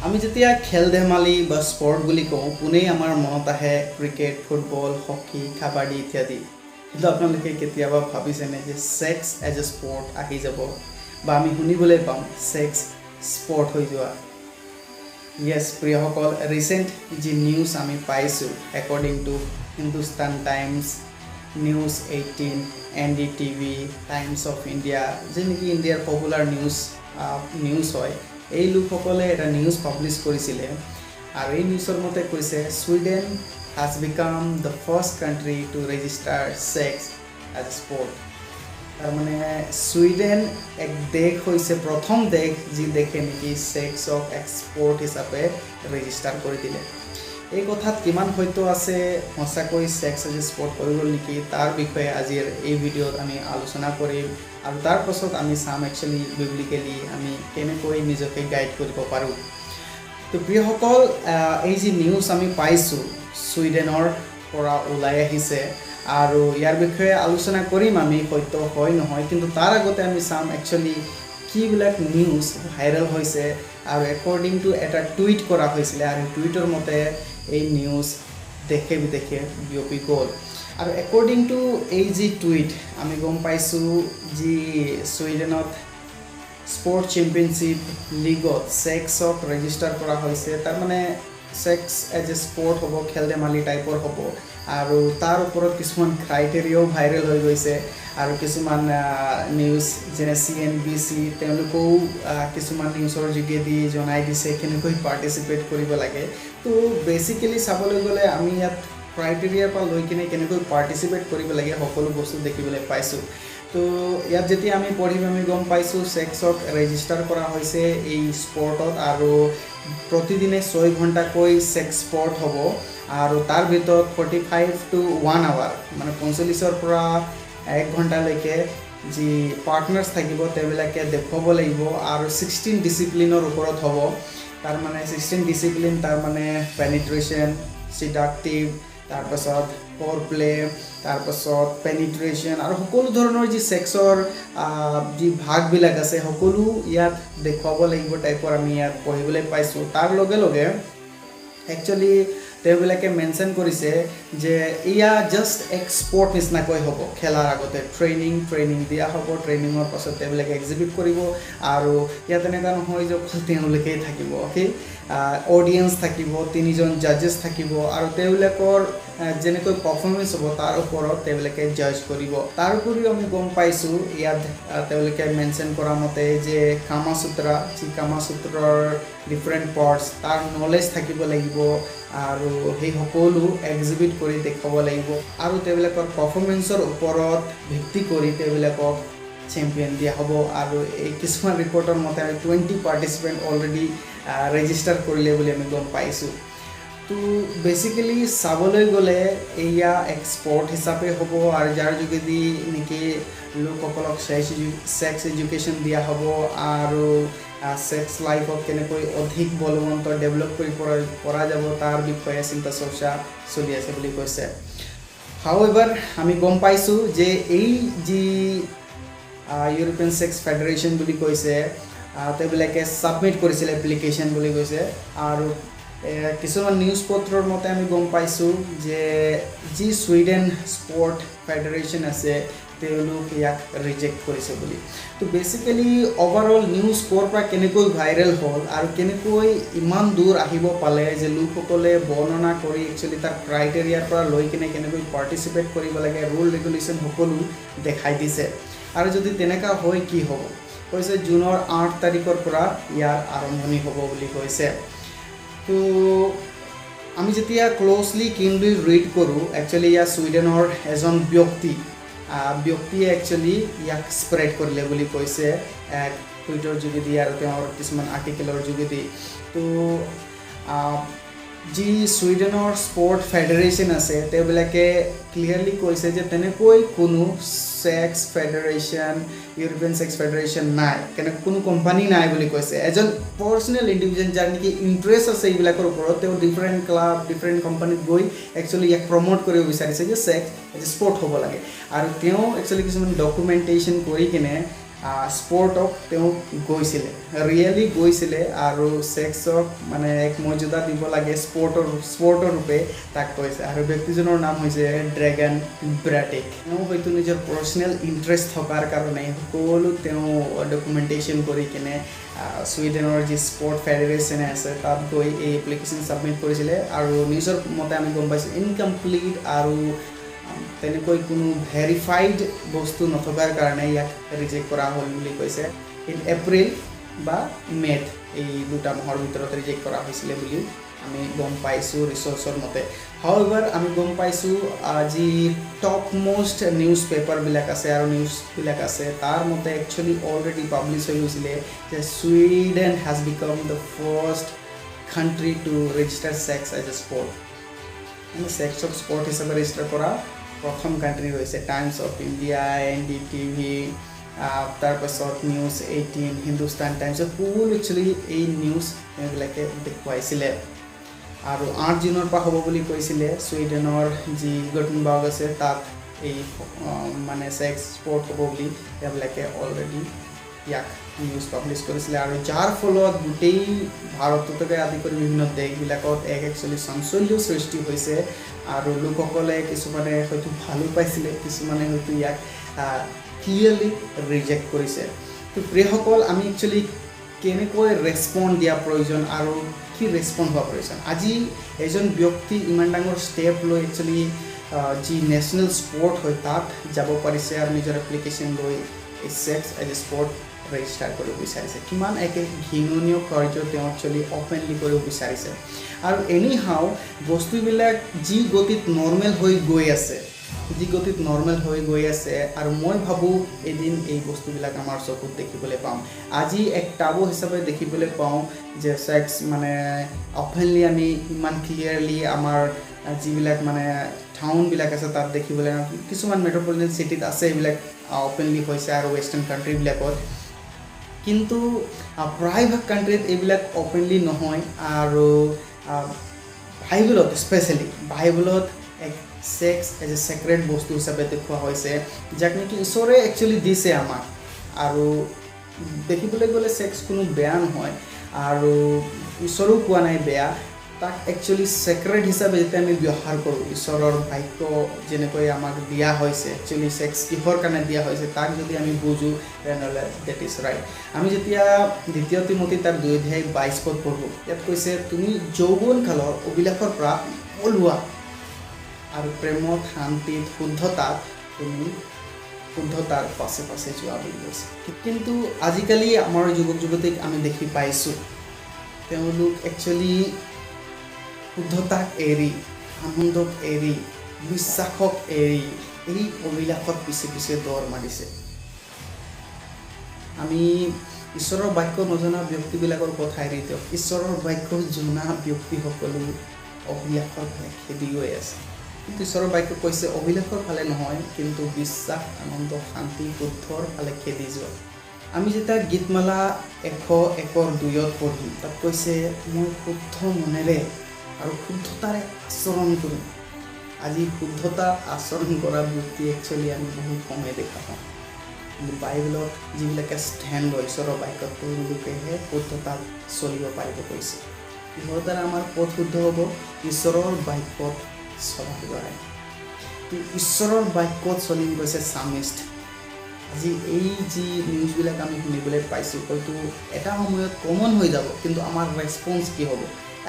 আমি যেতিয়া খেল ধেমালি বা স্পৰ্ট বুলি কওঁ পুনেই আমাৰ মনত আহে ক্ৰিকেট ফুটবল হকি কাবাডী ইত্যাদি কিন্তু আপোনালোকে কেতিয়াবা ভাবিছেনে যে সেক্স এজ এ স্পৰ্ট আহি যাব বা আমি শুনিবলৈ পাম সেক্স স্পৰ্ট হৈ যোৱা ইয়েছ প্ৰিয়সকল ৰিচেণ্ট যি নিউজ আমি পাইছোঁ according to Hindustan times news 18 NDTV times of India যে নেকি ইণ্ডিয়াৰ পপুলাৰ নিউজ হয় এই লোকসকলে এটা নিউজ পাব্লিছ কৰিছিলে আৰু এই নিউজৰ মতে কৈছে Sweden has become the first country to register sex as a sport তাৰ মানে ছুইডেন এক দেশ হৈছে প্ৰথম দেশ যি দেখে নেকি সেক্সক এক স্পৰ্ট হিচাপে ৰেজিষ্টাৰ কৰি দিলে এই কথাত কিমান সত্য আছে সঁচাকৈ সেক্স এজ এ স্পৰ্ট কৰিব নেকি তাৰ বিষয়ে আজিৰ এই ভিডিঅ'ত আমি আলোচনা কৰিম আৰু তাৰ পাছত আমি চাম একচুৱেলি বিবলিকেলি আমি কেনেকৈ নিজকে গাইড কৰিব পাৰোঁ তো প্ৰিয়সকল এই যি নিউজ আমি পাইছোঁ ছুইডেনৰ পৰা ওলাই আহিছে আৰু ইয়াৰ বিষয়ে আলোচনা কৰিম আমি সত্য হয় নহয় কিন্তু তাৰ আগতে আমি চাম একচুৱেলি কিবিলাক নিউজ ভাইৰেল হৈছে আৰু একৰ্ডিং টু এটা টুইট কৰা হৈছিলে আৰু টুইটৰ মতে এই নিউজ দেখে বিদেশে বিয়পি গ'ল আৰু একৰ্ডিং টু এই যি টুইট আমি গম পাইছোঁ যি ছুইডেনত স্পৰ্ট চেম্পিয়নশ্বিপ লীগত সেক্সক ৰেজিষ্টাৰ কৰা হৈছে তাৰ মানে সেক্স এজ এ স্পৰ্ট হ'ব খেল ধেমালি টাইপৰ হ'ব আৰু তাৰ ওপৰত কিছুমান ক্ৰাইটেৰিয়াও ভাইৰেল হৈ গৈছে আৰু কিছুমান নিউজ যেনে CNBC তেওঁলোকেও কিছুমান নিউজৰ যোগেদি জনাই দিছে কেনেকৈ পাৰ্টিচিপেট কৰিব লাগে তো বেচিকেলি চাবলৈ গ'লে আমি ইয়াত ক্ৰাইটেৰিয়াৰ পৰা লৈ কিনে কেনেকৈ পাৰ্টিচিপেট কৰিব লাগে সকলো বস্তু দেখিবলৈ পাইছোঁ তো ইয়াত যেতিয়া আমি পঢ়িম আমি গম পাইছোঁ সেক্সক ৰেজিষ্টাৰ কৰা হৈছে এই স্পৰ্টত আৰু প্ৰতিদিনে 6 ঘণ্টাকৈ সেক্স স্পৰ্ট হ'ব আৰু তাৰ ভিতৰত 45 to 1 hour মানে 45ৰ পৰা 1 ঘণ্টালৈকে যি পাৰ্টনাৰ্ছ থাকিব তেওঁলোকে দেখুৱাব লাগিব আৰু 16 ডিচিপ্লিনৰ ওপৰত হ'ব তাৰ মানে 16 ডিচিপ্লিন তাৰ মানে পেনিট্ৰেশ্যন সিডাক্টিভ তাৰপাছত ফৰ প্লে তাৰপাছত পেনিট্ৰেশ্যন আৰু সকলো ধৰণৰ যি সেক্সৰ যি ভাগবিলাক আছে সকলো ইয়াত দেখুৱাব লাগিব টাইপৰ আমি ইয়াত পঢ়িবলৈ পাইছোঁ তাৰ লগে লগে একচুৱেলি তেওঁলোকে মেনশ্যন কৰিছে যে এয়া জাষ্ট এক স্পৰ্ট নিচিনাকৈ হ'ব খেলাৰ আগতে ট্ৰেইনিং দিয়া হ'ব ট্ৰেইনিঙৰ পাছত তেওঁলোকে এক্সিবিট কৰিব আৰু ইয়াত এনেকুৱা নহয় যে তেওঁলোকেই থাকিব অ'কে অডিয়েঞ্চ থাকিব 3জন জাজেছ থাকিব আৰু তেওঁলোকৰ যেনেকৈ পাৰফৰ্মেঞ্চ হ'ব তাৰ ওপৰত তেওঁলোকে জাজ কৰিব তাৰ উপৰিও আমি গম পাইছোঁ ইয়াত তেওঁলোকে মেনশ্যন কৰা মতে যে কামাসূত্ৰা যি কামাসূত্ৰৰ ডিফাৰেণ্ট পাৰ্টছ তাৰ নলেজ থাকিব লাগিব আৰু সেই সকলো এক্সিবিট কৰি দেখাব লাগিব আৰু তেওঁলোকৰ পাৰফৰ্মেঞ্চৰ ওপৰত ভিত্তি কৰি তেওঁলোকক চেম্পিয়ন দিয়া হ'ব আৰু এই কিছুমান ৰিপৰ্টৰ মতে 20 পাৰ্টিচিপেণ্ট অলৰেডি ৰেজিষ্টাৰ কৰিলে বুলি আমি গম পাইছোঁ তো বেচিকেলি চাবলৈ গ'লে এয়া এক স্পৰ্ট হিচাপে হ'ব আৰু যাৰ যোগেদি নেকি লোকসকলক সেক্স এডুকেশ্যন দিয়া হ'ব আৰু সেক্স লাইফক কেনেকৈ অধিক বলৱন্ত ডেভেলপ কৰি পৰা যাব তাৰ বিষয়ে চিন্তা চৰ্চা চলি আছে বুলি কৈছে হাউএভাৰ আমি গম পাইছোঁ যে এই যি ইউৰোপিয়ান সেক্স ফেডাৰেশ্যন বুলি কৈছে তেওঁলোকে ছাবমিট কৰিছিল এপ্লিকেশ্যন বুলি কৈছে আৰু কিছুমান নিউজ পত্ৰৰ মতে আমি গম পাইছোঁ যে যি ছুইডেন স্পৰ্ট ফেডাৰেশ্যন আছে তেওঁলোক ইয়াক ৰিজেক্ট কৰিছে বুলি তো বেচিকেলি অভাৰঅল নিউজ ক'ৰ পৰা কেনেকৈ ভাইৰেল হ'ল আৰু কেনেকৈ ইমান দূৰ আহিব পালে যে লোকসকলে বৰ্ণনা কৰি একচুৱেলি তাৰ ক্ৰাইটেৰিয়াৰ পৰা লৈ কিনে কেনেকৈ পাৰ্টিচিপেট কৰিব লাগে ৰুল ৰেগুলেশ্যন সকলো দেখাই দিছে আৰু যদি তেনেকুৱা হয় কি হ'ব কৈছে জুনৰ 8 তাৰিখৰ পৰা ইয়াৰ আৰম্ভণি হ'ব বুলি কৈছে তো আমি যেতিয়া ক্ল'জলি কিনলি ৰিড কৰোঁ একচুৱেলি ইয়াৰ ছুইডেনৰ এজন ব্যক্তিয়ে একচুৱেলি ইয়াক স্প্ৰেড কৰিলে বুলি কৈছে এক টুইটৰ যোগেদি আৰু তেওঁৰ কিছুমান আৰ্টিকেলৰ যোগেদি তো যি ছুইডেনৰ স্পৰ্ট ফেডাৰেশ্যন আছে তেওঁলোকে ক্লিয়াৰলি কৈছে যে তেনেকৈ কোনো sex federation European sex federation নাই কোনো কোম্পানী নাই বুলি কৈছে এজন পাৰ্চনেল ইণ্ডিভিজুৱেল যাৰ নেকি ইণ্টাৰেষ্ট আছে এইবিলাকৰ ওপৰত তেওঁ ডিফাৰেণ্ট ক্লাব ডিফাৰেণ্ট কোম্পানীত গৈ একচুৱেলি ইয়াক প্ৰমোট কৰিব বিচাৰিছে যে সেক্স এজ এ স্পৰ্ট হ'ব লাগে আৰু তেওঁ একচুৱেলি কিছুমান ডকুমেণ্টেশ্যন কৰি কিনে স্পৰ্টক তেওঁ গৈছিলে ৰিয়েলি গৈছিলে আৰু ছেক্সক মানে এক মৰ্যাদা দিব লাগে স্পৰ্টৰ ৰূপে তাক কৈছে আৰু ব্যক্তিজনৰ নাম হৈছে ড্ৰেগন ব্ৰাটিক তেওঁ হয়তো নিজৰ পাৰ্চনেল ইণ্টাৰেষ্ট থকাৰ কাৰণে সকলো তেওঁ ডকুমেণ্টেশ্যন কৰি কিনে ছুইডেনৰ যি স্পৰ্ট ফেডাৰেশ্যন আছে তাত গৈ এই এপ্লিকেশ্যন ছাবমিট কৰিছিলে আৰু নিজৰ মতে আমি গম পাইছোঁ ইনকমপ্লিট আৰু তেনেকৈ কোনো ভেৰিফাইড বস্তু নথকাৰ কাৰণে ইয়াক ৰিজেক্ট কৰা হ'ল বুলি কৈছে ইন এপ্ৰিল বা মে'ত এই 2টা মাহৰ ভিতৰত ৰিজেক্ট কৰা হৈছিলে বুলি আমি গম পাইছোঁ ৰিচৰ্চৰ মতে হাউএভাৰ আমি গম পাইছোঁ যি টপ মোষ্ট নিউজ পেপাৰবিলাক আছে আৰু নিউজবিলাক আছে তাৰ মতে একচুৱেলি অলৰেডি পাব্লিছ হৈ গৈছিলে যে Sweden has become the first country to register sex as a sport মানে ছেক্সক স্পৰ্ট হিচাপে ৰেজিষ্টাৰ কৰা প্ৰথম কাণ্ট্ৰি হৈছে টাইমছ অফ ইণ্ডিয়া NDTV তাৰপাছত news 18 Hindustan Times full actually এই নিউজ এইবিলাকে দেখুৱাইছিলে আৰু 8 জুনৰ পৰা হ'ব বুলি কৈছিলে ছুইডেনৰ যি গটেনবাৰ্গ আছে তাত এই মানে ছেক্স স্পৰ্ট হ'ব বুলি এইবিলাকে অলৰেডি ইয়াক নিউজ পাব্লিছ কৰিছিলে আৰু যাৰ ফলত গোটেই ভাৰতকে আদি কৰি বিভিন্ন দেশবিলাকত এক একচুৱেলি চাঞ্চল্যৰ সৃষ্টি হৈছে আৰু লোকসকলে কিছুমানে হয়তো ভালো পাইছিলে কিছুমানে হয়তো ইয়াক ক্লিয়াৰলি ৰিজেক্ট কৰিছে তো প্ৰিয়সকল আমি একচুৱেলি কেনেকৈ ৰেছপন্ড দিয়া প্ৰয়োজন আৰু কি ৰেছপন্ড হোৱা প্ৰয়োজন আজি এজন ব্যক্তি ইমান ডাঙৰ ষ্টেপ লৈ একচুৱেলি যি নেশ্যনেল স্পৰ্ট হয় তাত যাব পাৰিছে আৰু নিজৰ এপ্লিকেশ্যন লৈ এই sex as a sport register কৰিব বিচাৰিছে কিমান একে ঘৃণনীয় কাৰ্য তেওঁ একচুৱেলি অপেনলি কৰিব বিচাৰিছে আৰু এনিহাও বস্তুবিলাক যি গতিত নৰ্মেল হৈ গৈ আছে আৰু মই ভাবোঁ এদিন এই বস্তুবিলাক আমাৰ চকুত দেখিবলৈ পাম আজি এক টাবু হিচাপে দেখিবলৈ পাওঁ যে ছেক্স মানে অপেনলি আমি ইমান ক্লিয়াৰলি আমাৰ যিবিলাক মানে টাউনবিলাক আছে তাত দেখিবলৈ কিছুমান মেট্ৰপলিটন চিটিত আছে এইবিলাক অপেনলি হৈছে আৰু ৱেষ্টাৰ্ণ কাণ্ট্ৰিবিলাকত কিন্তু প্ৰায়ভাগ কাণ্ট্ৰিত এইবিলাক অপেনলি নহয় আৰু বাইবেলত স্পেচিয়েলি বাইবেলত এক ছেক্স এজ এ ছেক্ৰেট বস্তু হিচাপে দেখুওৱা হৈছে যাক নেকি ঈশ্বৰে একচুৱেলি দিছে আমাক আৰু দেখিবলৈ গ'লে ছেক্স কোনো বেয়া নহয় আৰু ঈশ্বৰেও কোৱা নাই বেয়া তাক একচুৱেলি ছেক্ৰেট হিচাপে যেতিয়া আমি ব্যৱহাৰ কৰোঁ ঈশ্বৰৰ বাক্য যেনেকৈ আমাক দিয়া হৈছে একচুৱেলি ছেক্স কিহৰ কাৰণে দিয়া হৈছে তাক যদি আমি বুজোঁ তেনেহ'লে ডেট ইজ ৰাইট আমি যেতিয়া 2 তিমোথী 2:22 পঢ়োঁ ইয়াত কৈছে তুমি যৌৱন কালৰ অভিলাষৰ পৰা ওলোৱা আৰু প্ৰেমত শান্তিত শুদ্ধতাত তুমি শুদ্ধতাৰ পাছে পাছে যোৱা বুলি কৈছে কিন্তু আজিকালি আমাৰ যুৱক যুৱতীক আমি দেখি পাইছোঁ তেওঁলোক একচুৱেলি শুদ্ধতাক এৰি আনন্দক এৰি বিশ্বাসক এৰি এই অভিলাষত পিছে পিছে দৌৰ মাৰিছে আমি ঈশ্বৰৰ বাক্য নজনা ব্যক্তিবিলাকৰ কথা এৰি দিয়ক ঈশ্বৰৰ বাক্য জনা ব্যক্তিসকলো অভিলাষৰ ফালে খেদি গৈ আছে কিন্তু ঈশ্বৰৰ বাক্য কৈছে অভিলাষৰ ফালে নহয় কিন্তু বিশ্বাস আনন্দ শান্তি শুদ্ধৰ ফালে খেদি যোৱা আমি যেতিয়া গীতমালা 101:2 পঢ়িম তাত কৈছে মই শুদ্ধ মনেৰে আৰু শুদ্ধতাৰে আচৰণ কৰিম আজি শুদ্ধতা আচৰণ কৰা ব্যক্তি একচুৱেলি আমি বহুত কমেই দেখা পাওঁ কিন্তু বাইবেলত যিবিলাকে ষ্টেণ্ড লয় ঈশ্বৰৰ বাক্যত তেওঁলোকেহে শুদ্ধতাত চলিব পাৰিব কৈছে কিহৰ দ্বাৰা আমাৰ পথ শুদ্ধ হ'ব ঈশ্বৰৰ বাক্যত চলাৰ দ্বাৰাই ঈশ্বৰৰ বাক্যত চলিম কৈছে সামিষ্ট আজি এই যি নিউজবিলাক আমি শুনিবলৈ পাইছোঁ হয়তো এটা সময়ত কমন হৈ যাব কিন্তু আমাৰ ৰেছপন্স কি হ'ব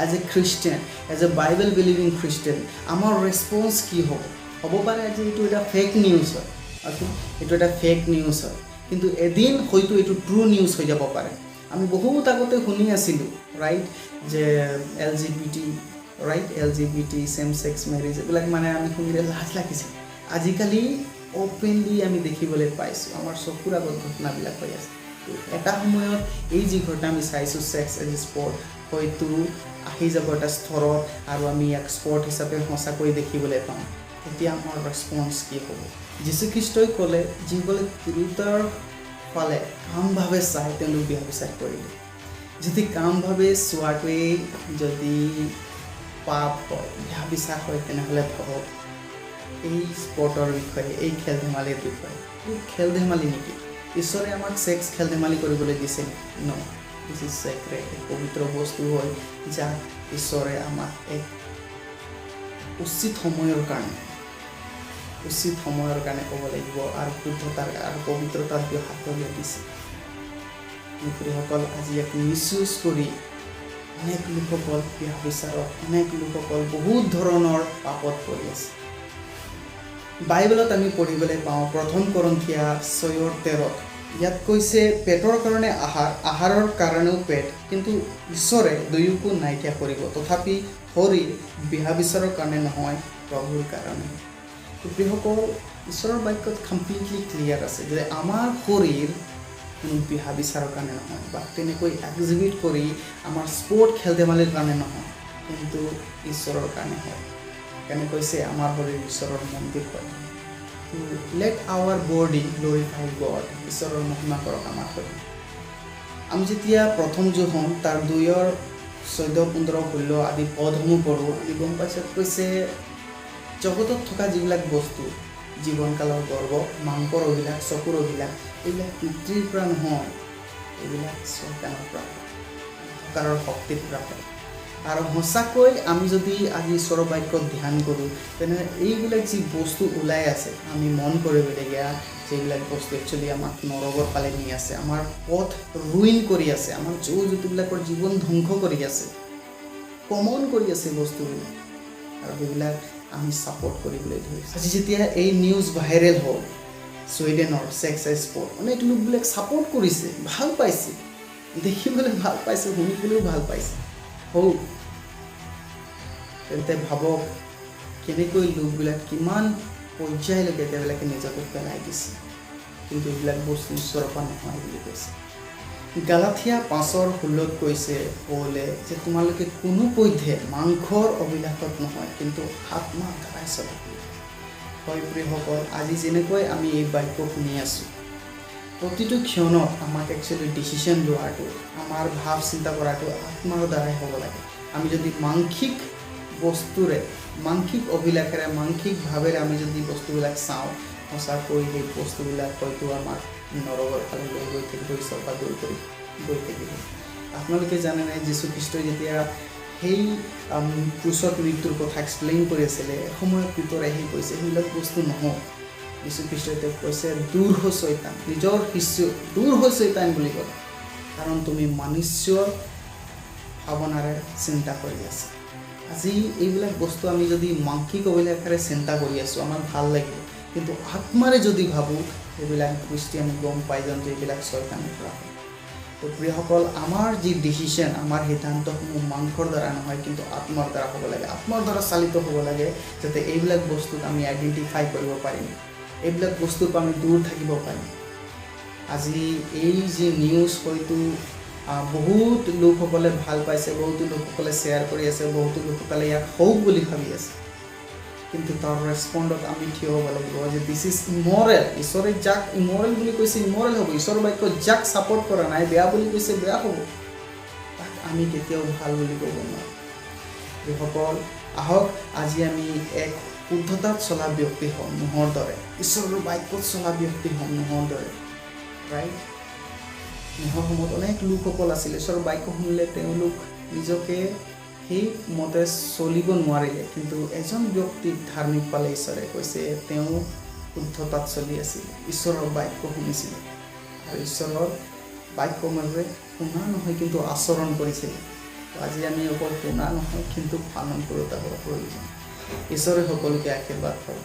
as a Christian as a Bible believing Christian আমাৰ ৰেছপন্স কি হ'ব পাৰে আজি এইটো এটা ফেক নিউজ হয় এইটো এটা ফেক নিউজ হয় কিন্তু এদিন হয়তো এইটো ট্ৰু নিউজ হৈ যাব পাৰে আমি বহুত আগতে শুনি আছিলোঁ ৰাইট যে LGBT চেম ছেক্স মেৰেজ এইবিলাক মানে আমি শুনিলে লাজ লাগিছিল আজিকালি অপেনলি আমি দেখিবলৈ পাইছোঁ আমাৰ চকুৰ আগত ঘটনাবিলাক হৈ আছে এটা সময়ত এই যি ঘটনা আমি চাইছোঁ ছেক্স এজ এ স্পৰ্ট হয়তো আহি যাব এটা স্তৰত আৰু আমি ইয়াক স্পৰ্ট হিচাপে সঁচাকৈ দেখিবলৈ পাম তেতিয়া আমাৰ ৰেছপন্স কি হ'ব যীশুখ্ৰীষ্টই ক'লে যিসকলে তিৰোতাৰ ফালে কামভাৱে চাই তেওঁলোক বিয়া বিচাৰ কৰিলে যদি কামভাৱে চোৱাটোৱেই যদি পাপ হয় বিয়া বিচাৰ হয় তেনেহ'লে ভাবক এই স্পৰ্টৰ বিষয়ে এই খেল ধেমালিৰ বিষয়ে এই খেল ধেমালি নেকি ঈশ্বৰে আমাক ছেক্স খেল ধেমালি কৰিবলৈ দিছে ন দিছ ইজ চেক্ৰেট পবিত্ৰ বস্তু হয় যাক ঈশ্বৰে আমাক এক উচিত সময়ৰ কাৰণে ক'ব লাগিব আৰু শুদ্ধতাৰ আৰু পবিত্ৰতাৰ হাতলৈ দিছে মিত্ৰসকল আজি এক মিছইউজ কৰি অনেক লোকসকল ব্যভিচাৰত অনেক লোকসকল বহুত ধৰণৰ পাপত পৰি আছে বাইবেলত আমি পঢ়িবলৈ পাওঁ 1 কৰিন্থিয়া 6:13 ইয়াত কৈছে পেটৰ কাৰণে আহাৰৰ কাৰণেও পেট কিন্তু ঈশ্বৰে দুয়োকো নাইকিয়া কৰিব তথাপি শৰীৰ ব্যভিচাৰৰ কাৰণে নহয় প্ৰভুৰ কাৰণে প্ৰিয়সকল ঈশ্বৰৰ বাক্যত কমপ্লিটলি ক্লিয়াৰ আছে যে আমাৰ শৰীৰ কোনো ব্যভিচাৰৰ কাৰণে নহয় বা তেনেকৈ এক্সিবিট কৰি আমাৰ স্পৰ্ট খেল ধেমালিৰ কাৰণে নহয় কিন্তু ঈশ্বৰৰ কাৰণে হয় কেনে কৈছে আমাৰ শৰীৰ ঈশ্বৰৰ মন্দিৰ হয় let our body glorify God ঈশ্বৰৰ মহিমা কৰক আমাৰ শৰীৰ আমি যেতিয়া প্ৰথম যোহন তাৰ 2:14-15 আদি পদসমূহ পঢ়োঁ আমি গম পাইছোঁ কৈছে জগতত থকা যিবিলাক বস্তু জীৱনকালৰ গৰ্ব মাংসৰ অভিলাষ চকুৰ অভিলাষ এইবিলাক পিতৃৰ পৰা নহয় এইবিলাক শয়তানৰ পৰা অহংকাৰৰ শক্তিৰ পৰা হয় আৰু সঁচাকৈ আমি যদি আজি ঈশ্বৰৰ বাক্যত ধ্যান কৰোঁ তেনে এইবিলাক যি বস্তু ওলাই আছে আমি মন কৰিবলগীয়া যিবিলাক বস্তু একচুৱেলি আমাক নৰকৰ ফালে নি আছে আমাৰ পথ ৰুইন কৰি আছে আমাৰ যুৱতীবিলাকৰ জীৱন ধ্বংস কৰি আছে কমন কৰি আছে বস্তুবিলাক আৰু সেইবিলাক আমি ছাপোৰ্ট কৰিবলৈ ধৰিছোঁ আজি যেতিয়া এই নিউজ ভাইৰেল হ'ল ছুইডেনৰ ছেক্স স্পৰ্ট অনেক লোকবিলাক ছাপোৰ্ট কৰিছে ভাল পাইছে দেখিবলৈ ভাল পাইছে শুনিবলৈও ভাল পাইছে হও তেন্তে ভাবক কেনেকৈ লোকবিলাক কিমান পৰ্যায়লৈকে তেওঁবিলাকে নিজকে পেলাই দিছে কিন্তু এইবিলাক বস্তু ঈশ্বৰৰ পৰা নহয় বুলি কৈছে গালাথিয়া 5:16 কৈছে পৌলে যে তোমালোকে কোনো পধ্যে মাংসৰ অভিলাষত নহয় কিন্তু আত্মাৰ দ্বাৰাই চলা হয় প্ৰিয়সকল আজি যেনেকৈ আমি এই বাক্য শুনি আছোঁ প্ৰতিটো ক্ষণত আমাক একচুৱেলি ডিচিশ্যন লোৱাটো আমাৰ ভাৱ চিন্তা কৰাটো আত্মাৰ দ্বাৰাই হ'ব লাগে আমি যদি মাংসিক বস্তুৰে মাংসিক অভিলাষেৰে মাংসিকভাৱেৰে আমি যদি বস্তুবিলাক চাওঁ সঁচাকৈ সেই বস্তুবিলাক হয়তো আমাক নৰকৰ ফালে লৈ গৈ থাকিব ঈশ্বৰৰ পৰা দূৰ কৰি গৈ থাকিব আপোনালোকে জানেনে যীশুখ্ৰীষ্টই যেতিয়া সেই ক্ৰুচত মৃত্যুৰ কথা এক্সপ্লেইন কৰি আছিলে এসময়ত পিতৰে আহি কৈছে সেইবিলাক বস্তু নহওক যীশুখ্ৰীষ্টই তেওঁক কৈছে দূৰ হৈ শয়তান নিজৰ শিষ্য দূৰ হৈ শয়তান বুলি ক'লে কাৰণ তুমি মনুষ্যৰ ভাৱনাৰে চিন্তা কৰি আছা আজি এইবিলাক বস্তু আমি যদি মাংসিক অভিলাষেৰে চিন্তা কৰি আছোঁ আমাৰ ভাল লাগিব কিন্তু আত্মাৰে যদি ভাবোঁ এইবিলাক দৃষ্টি আমি গম পাই যাওঁ যে এইবিলাক শয়তানৰ পৰা হয় তো প্ৰিয়সকল আমাৰ যি ডিচিশ্যন আমাৰ সিদ্ধান্তসমূহ মাংসৰ দ্বাৰা নহয় কিন্তু আত্মাৰ দ্বাৰা হ'ব লাগে আত্মাৰ দ্বাৰা চালিত হ'ব লাগে যাতে এইবিলাক বস্তুক আমি আইডেণ্টিফাই কৰিব পাৰিম এইবিলাক বস্তুৰ পৰা আমি দূৰ থাকিব পাৰিম আজি এই যি নিউজ হয়তো বহুত লোকসকলে ভাল পাইছে বহুতো লোকসকলে শ্বেয়াৰ কৰি আছে বহুতো লোকসকলে ইয়াক হওক বুলি ভাবি আছে কিন্তু তাৰ ৰেছপণ্ডত আমি থিয় হ'ব লাগিব যে দিছ ইজ ইমৰেল ঈশ্বৰে যাক ইমৰেল বুলি কৈছে ইমৰেল হ'ব ঈশ্বৰৰ বাক্য যাক ছাপোৰ্ট কৰা নাই বেয়া বুলি কৈছে বেয়া হ'ব তাক আমি কেতিয়াও ভাল বুলি ক'ব নোৱাৰোঁ যিসকল আহক আজি আমি এক শুদ্ধতাত চলা ব্যক্তি হ'ম নোহৰ দৰে ঈশ্বৰৰ বাক্যত চলা ব্যক্তি হ'ম নোহৰ দৰে ৰাইট নোহোৱা সময়ত অনেক লোকসকল আছিল ঈশ্বৰৰ বাক্য শুনিলে তেওঁলোক নিজকে সেই মতে চলিব নোৱাৰিলে কিন্তু এজন ব্যক্তিক ধাৰ্মিক পালে ঈশ্বৰে কৈছে তেওঁ শুদ্ধতাত চলি আছিল ঈশ্বৰৰ বাক্য শুনিছিলে আৰু ঈশ্বৰৰ বাক্য মাজে শুনা নহয় কিন্তু আচৰণ কৰিছিলে আজি আমি অকল শুনা নহয় কিন্তু পালন কৰোঁতা হোৱা প্ৰয়োজন ঈশ্বৰে সকলোকে আশীৰ্বাদ কৰক